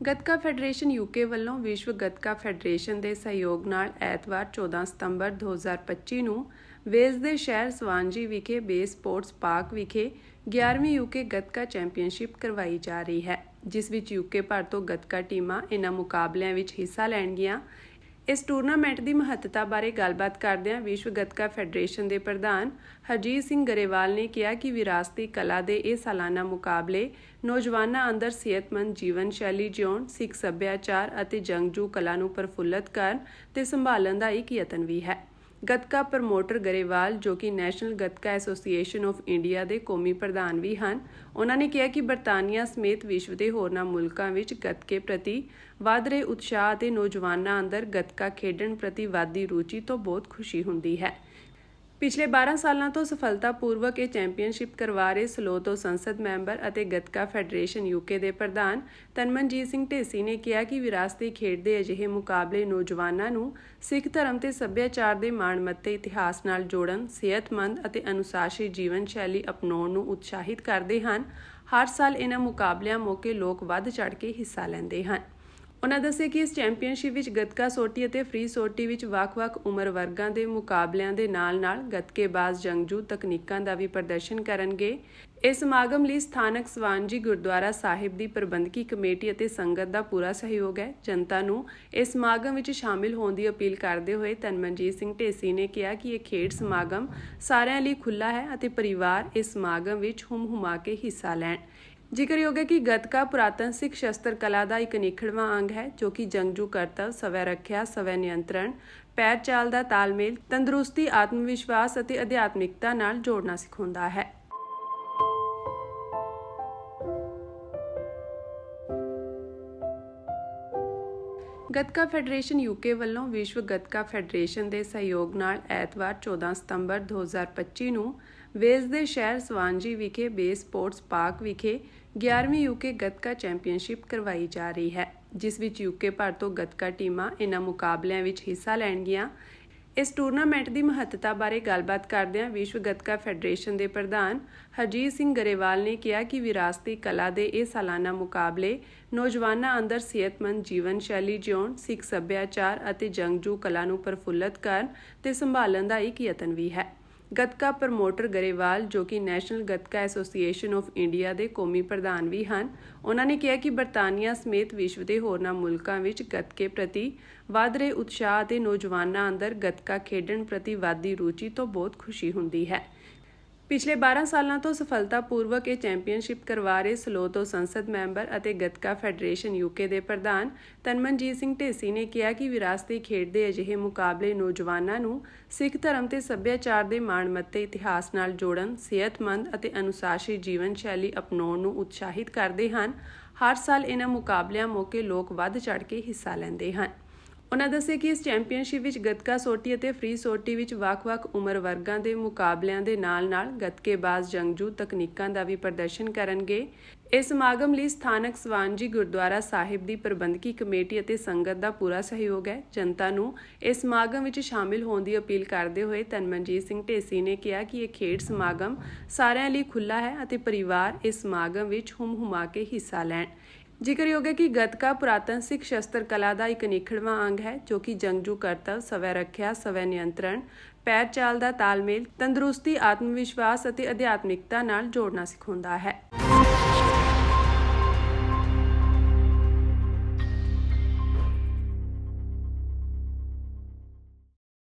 Gatka federation UK ਵੱਲੋਂ ਵਿਸ਼ਵ gatka federation ਦੇ ਸਹਿਯੋਗ ਨਾਲ ਐਤਵਾਰ 14 ਸਤੰਬਰ 2025 ਨੂੰ ਵੇਲਜ਼ ਦੇ ਸ਼ਹਿਰ ਸਵਾਨਜੀ ਵਿਖੇ ਬੇਸ ਸਪੋਰਟਸ ਪਾਰਕ ਵਿਖੇ 11ਵੀਂ ਯੂਕੇ ਗੱਤਕਾ ਚੈਂਪੀਅਨਸ਼ਿਪ ਕਰਵਾਈ ਜਾ ਰਹੀ ਹੈ, ਜਿਸ ਵਿੱਚ ਯੂਕੇ ਭਰ ਤੋਂ ਗੱਤਕਾ ਟੀਮਾਂ ਇਨ੍ਹਾਂ ਮੁਕਾਬਲਿਆਂ ਵਿੱਚ ਹਿੱਸਾ ਲੈਣਗੀਆਂ। ਇਸ ਟੂਰਨਾਮੈਂਟ ਦੀ ਮਹੱਤਤਾ ਬਾਰੇ ਗੱਲਬਾਤ ਕਰਦਿਆਂ ਵਿਸ਼ਵ ਗੱਤਕਾ ਫੈਡਰੇਸ਼ਨ ਦੇ ਪ੍ਰਧਾਨ ਹਰਜੀਤ ਸਿੰਘ ਗਰੇਵਾਲ ਨੇ ਕਿਹਾ ਕਿ ਵਿਰਾਸਤੀ ਕਲਾ ਦੇ ਇਹ ਸਾਲਾਨਾ ਮੁਕਾਬਲੇ ਨੌਜਵਾਨਾਂ ਅੰਦਰ ਸਿਹਤਮੰਦ ਜੀਵਨ ਸ਼ੈਲੀ ਜਿਉਣ, ਸਿੱਖ ਸੱਭਿਆਚਾਰ ਅਤੇ ਜੰਗਜੂ ਕਲਾ ਨੂੰ ਪ੍ਰਫੁੱਲਤ ਕਰਨ ਤੇ ਸੰਭਾਲਣ ਦਾ ਇੱਕ ਯਤਨ ਵੀ ਹੈ। ਗੱਤਕਾ ਪ੍ਰਮੋਟਰ ਗਰੇਵਾਲ, ਜੋ ਕਿ national gatka association of India ਦੇ ਕੌਮੀ ਪ੍ਰਧਾਨ ਵੀ ਹਨ, ਉਹਨਾਂ ਨੇ ਕਿਹਾ ਕਿ ਬਰਤਾਨੀਆ ਸਮੇਤ ਵਿਸ਼ਵ ਦੇ ਹੋਰਨਾਂ ਮੁਲਕਾਂ ਵਿੱਚ ਗੱਤਕੇ ਪ੍ਰਤੀ ਵਧ ਰਹੇ ਉਤਸ਼ਾਹ ਅਤੇ ਨੌਜਵਾਨਾਂ ਅੰਦਰ ਗੱਤਕਾ ਖੇਡਣ ਪ੍ਰਤੀ ਵਧਦੀ ਰੁਚੀ ਤੋਂ ਬਹੁਤ ਖੁਸ਼ੀ ਹੁੰਦੀ ਹੈ। ਪਿਛਲੇ 12 ਸਾਲਾਂ ਤੋਂ ਸਫਲਤਾਪੂਰਵਕ ਇਹ ਚੈਂਪੀਅਨਸ਼ਿਪ ਕਰਵਾ ਰਹੇ ਸਲੋ ਤੋਂ ਸੰਸਦ ਮੈਂਬਰ ਅਤੇ ਗੱਤਕਾ ਫੈਡਰੇਸ਼ਨ ਯੂਕੇ ਦੇ ਪ੍ਰਧਾਨ ਤਨਮਨਜੀਤ ਸਿੰਘ ਢੇਸੀ ਨੇ ਕਿਹਾ ਕਿ ਵਿਰਾਸਤੀ ਖੇਡ ਦੇ ਅਜਿਹੇ ਮੁਕਾਬਲੇ ਨੌਜਵਾਨਾਂ ਨੂੰ ਸਿੱਖ ਧਰਮ ਤੇ ਸੱਭਿਆਚਾਰ ਦੇ ਮਾਣਮੱਤੇ ਇਤਿਹਾਸ ਨਾਲ ਜੋੜਨ, ਸਿਹਤਮੰਦ ਅਤੇ ਅਨੁਸ਼ਾਸਿਤ ਜੀਵਨ ਸ਼ੈਲੀ ਅਪਣਾਉਣ ਨੂੰ ਉਤਸ਼ਾਹਿਤ ਕਰਦੇ ਹਨ। ਹਰ ਸਾਲ ਇਹਨਾਂ ਮੁਕਾਬਲਿਆਂ ਮੌਕੇ ਲੋਕ ਵੱਧ ਚੜ੍ਹ ਕੇ ਹਿੱਸਾ ਲੈਂਦੇ ਹਨ। ਉਨ੍ਹਾਂ ਦੱਸਿਆ ਕਿ ਇਸ ਚੈਂਪੀਅਨਸ਼ਿਪ ਵਿੱਚ ਗੱਤਕਾ ਸੋਟੀ ਅਤੇ ਫ੍ਰੀ ਸੋਟੀ ਵਿੱਚ ਵੱਖ-ਵੱਖ ਉਮਰ ਵਰਗਾਂ ਦੇ ਮੁਕਾਬਲਿਆਂ ਦੇ ਨਾਲ-ਨਾਲ ਗੱਤਕੇਬਾਜ਼ ਜੰਗਜੂ ਤਕਨੀਕਾਂ ਦਾ ਵੀ ਪ੍ਰਦਰਸ਼ਨ ਕਰਨਗੇ। ਇਸ ਸਮਾਗਮ ਲਈ ਸਥਾਨਕ ਸਵਾਨਜੀ ਗੁਰਦੁਆਰਾ ਸਾਹਿਬ ਦੀ ਪ੍ਰਬੰਧਕੀ ਕਮੇਟੀ ਅਤੇ ਸੰਗਤ ਦਾ ਪੂਰਾ ਸਹਿਯੋਗ ਹੈ। ਜਨਤਾ ਨੂੰ ਇਸ ਸਮਾਗਮ ਵਿੱਚ ਸ਼ਾਮਿਲ ਹੋਣ ਦੀ ਅਪੀਲ ਕਰਦੇ ਹੋਏ ਤਨਮਨਜੀਤ ਸਿੰਘ ਢੇਸੀ ਨੇ ਕਿਹਾ ਕਿ ਇਹ ਖੇਡ ਸਮਾਗਮ ਸਾਰਿਆਂ ਲਈ ਖੁੱਲ੍ਹਾ ਹੈ ਅਤੇ ਪਰਿਵਾਰ ਇਸ ਸਮਾਗਮ ਵਿੱਚ ਹੁਮ-ਹੁਮਾ ਕੇ ਹਿੱਸਾ ਲੈਣ। ਜ਼ਿਕਰਯੋਗ ਹੈ ਕਿ ਗੱਤਕਾ ਪੁਰਾਤਨ ਸਿੱਖ ਸ਼ਸਤਰ ਕਲਾ ਦਾ ਇੱਕ ਅਨਿੱਖੜਵਾਂ ਅੰਗ ਹੈ, ਜੋ ਕਿ ਜੰਗਜੂ ਕਰਤੱਵ, ਸਵੈ ਰੱਖਿਆ, ਸਵੈ ਨਿਯੰਤਰਣ, ਪੈਰ ਚਾਲ ਦਾ ਤਾਲਮੇਲ, ਤੰਦਰੁਸਤੀ, ਆਤਮ ਵਿਸ਼ਵਾਸ ਅਤੇ ਅਧਿਆਤਮਿਕਤਾ ਨਾਲ ਜੋੜਨਾ ਸਿਖਾਉਂਦਾ ਹੈ। ਗੱਤਕਾ ਫੈਡਰੇਸ਼ਨ ਯੂਕੇ ਵੱਲੋਂ ਵਿਸ਼ਵ ਗੱਤਕਾ ਫੈਡਰੇਸ਼ਨ ਦੇ ਸਹਿਯੋਗ ਨਾਲ ਐਤਵਾਰ 14 ਸਤੰਬਰ 2025 ਨੂੰ ਵੇਲਜ਼ ਦੇ ਸ਼ਹਿਰ ਸਵਾਨਜੀ ਵਿਖੇ ਬੇਸ ਸਪੋਰਟਸ ਪਾਰਕ ਵਿਖੇ 11ਵੀਂ ਯੂਕੇ ਗੱਤਕਾ ਚੈਂਪੀਅਨਸ਼ਿਪ ਕਰਵਾਈ ਜਾ ਰਹੀ ਹੈ, ਜਿਸ ਵਿੱਚ ਯੂਕੇ ਭਰ ਤੋਂ ਗੱਤਕਾ ਟੀਮਾਂ ਇਨ੍ਹਾਂ ਮੁਕਾਬਲਿਆਂ ਵਿੱਚ ਹਿੱਸਾ ਲੈਣਗੀਆਂ। ਇਸ ਟੂਰਨਾਮੈਂਟ ਦੀ ਮਹੱਤਤਾ ਬਾਰੇ ਗੱਲਬਾਤ ਕਰਦਿਆਂ ਵਿਸ਼ਵ ਗੱਤਕਾ ਫੈਡਰੇਸ਼ਨ ਦੇ ਪ੍ਰਧਾਨ ਹਰਜੀਤ ਸਿੰਘ ਗਰੇਵਾਲ ਨੇ ਕਿਹਾ ਕਿ ਵਿਰਾਸਤੀ ਕਲਾ ਦੇ ਇਹ ਸਾਲਾਨਾ ਮੁਕਾਬਲੇ ਨੌਜਵਾਨਾਂ ਅੰਦਰ ਸਿਹਤਮੰਦ ਜੀਵਨ ਸ਼ੈਲੀ ਜਿਉਣ, ਸਿੱਖ ਸੱਭਿਆਚਾਰ ਅਤੇ ਜੰਗਜੂ ਕਲਾ ਨੂੰ ਪ੍ਰਫੁੱਲਤ ਕਰਨ ਤੇ ਸੰਭਾਲਣ ਦਾ ਇੱਕ ਯਤਨ ਵੀ ਹੈ। ਗੱਤਕਾ ਪ੍ਰਮੋਟਰ ਗਰੇਵਾਲ, ਜੋ ਕਿ national gatka association of India ਦੇ ਕੌਮੀ ਪ੍ਰਧਾਨ ਵੀ ਹਨ, ਉਹਨਾਂ ਨੇ ਕਿਹਾ ਕਿ ਬਰਤਾਨੀਆ ਸਮੇਤ ਵਿਸ਼ਵ ਦੇ ਹੋਰਨਾਂ ਮੁਲਕਾਂ ਵਿੱਚ ਗੱਤਕੇ ਪ੍ਰਤੀ ਵਧ ਰਹੇ ਉਤਸ਼ਾਹ ਅਤੇ ਨੌਜਵਾਨਾਂ ਅੰਦਰ ਗੱਤਕਾ ਖੇਡਣ ਪ੍ਰਤੀ ਵਧਦੀ ਰੁਚੀ ਤੋਂ ਬਹੁਤ ਖੁਸ਼ੀ ਹੁੰਦੀ ਹੈ। ਪਿਛਲੇ 12 ਸਾਲਾਂ ਤੋਂ ਸਫਲਤਾਪੂਰਵਕ ਇਹ ਚੈਂਪੀਅਨਸ਼ਿਪ ਕਰਵਾ ਰਹੇ ਸਲੋ ਤੋਂ ਸੰਸਦ ਮੈਂਬਰ ਅਤੇ ਗੱਤਕਾ ਫੈਡਰੇਸ਼ਨ ਯੂਕੇ ਦੇ ਪ੍ਰਧਾਨ ਤਨਮਨਜੀਤ ਸਿੰਘ ਢੇਸੀ ਨੇ ਕਿਹਾ ਕਿ ਵਿਰਾਸਤੀ ਖੇਡ ਦੇ ਅਜਿਹੇ ਮੁਕਾਬਲੇ ਨੌਜਵਾਨਾਂ ਨੂੰ ਸਿੱਖ ਧਰਮ ਤੇ ਸੱਭਿਆਚਾਰ ਦੇ ਮਾਣਮੱਤੇ ਇਤਿਹਾਸ ਨਾਲ ਜੋੜਨ, ਸਿਹਤਮੰਦ ਅਤੇ ਅਨੁਸ਼ਾਸਿਤ ਜੀਵਨ ਸ਼ੈਲੀ ਅਪਣਾਉਣ ਨੂੰ ਉਤਸ਼ਾਹਿਤ ਕਰਦੇ ਹਨ। ਹਰ ਸਾਲ ਇਹਨਾਂ ਮੁਕਾਬਲਿਆਂ ਮੌਕੇ ਲੋਕ ਵੱਧ ਚੜ੍ਹ ਕੇ ਹਿੱਸਾ ਲੈਂਦੇ ਹਨ। ਉਨ੍ਹਾਂ ਦੱਸਿਆ ਕਿ ਇਸ ਚੈਂਪੀਅਨਸ਼ਿਪ ਵਿੱਚ ਗੱਤਕਾ ਸੋਟੀ ਅਤੇ ਫ੍ਰੀ ਸੋਟੀ ਵਿੱਚ ਵੱਖ-ਵੱਖ ਉਮਰ ਵਰਗਾਂ ਦੇ ਮੁਕਾਬਲਿਆਂ ਦੇ ਨਾਲ-ਨਾਲ ਗੱਤਕੇਬਾਜ਼ ਜੰਗਜੂ ਤਕਨੀਕਾਂ ਦਾ ਵੀ ਪ੍ਰਦਰਸ਼ਨ ਕਰਨਗੇ। ਇਸ ਸਮਾਗਮ ਲਈ ਸਥਾਨਕ ਸਵਾਨਜੀ ਗੁਰਦੁਆਰਾ ਸਾਹਿਬ ਦੀ ਪ੍ਰਬੰਧਕੀ ਕਮੇਟੀ ਅਤੇ ਸੰਗਤ ਦਾ ਪੂਰਾ ਸਹਿਯੋਗ ਹੈ। ਜਨਤਾ ਨੂੰ ਇਸ ਸਮਾਗਮ ਵਿੱਚ ਸ਼ਾਮਿਲ ਹੋਣ ਦੀ ਅਪੀਲ ਕਰਦੇ ਹੋਏ ਤਨਮਨਜੀਤ ਸਿੰਘ ਢੇਸੀ ਨੇ ਕਿਹਾ ਕਿ ਇਹ ਖੇਡ ਸਮਾਗਮ ਸਾਰਿਆਂ ਲਈ ਖੁੱਲ੍ਹਾ ਹੈ ਅਤੇ ਪਰਿਵਾਰ ਇਸ ਸਮਾਗਮ ਵਿੱਚ ਹੁਮ-ਹੁਮਾ ਕੇ ਹਿੱਸਾ ਲੈਣ। ਜ਼ਿਕਰਯੋਗ ਹੈ ਕਿ ਗੱਤਕਾ ਪੁਰਾਤਨ ਸਿੱਖ ਸ਼ਸਤਰ ਕਲਾ ਦਾ ਇੱਕ ਅਨਿੱਖੜਵਾਂ ਅੰਗ ਹੈ, ਜੋ ਕਿ ਜੰਗਜੂ ਕਰਤੱਵ, ਸਵੈ ਰੱਖਿਆ, ਸਵੈ ਨਿਯੰਤਰਣ, ਪੈਰ ਚਾਲ ਦਾ ਤਾਲਮੇਲ, ਤੰਦਰੁਸਤੀ, ਆਤਮ ਵਿਸ਼ਵਾਸ ਅਤੇ ਅਧਿਆਤਮਿਕਤਾ ਨਾਲ ਜੋੜਨਾ ਸਿਖਾਉਂਦਾ ਹੈ।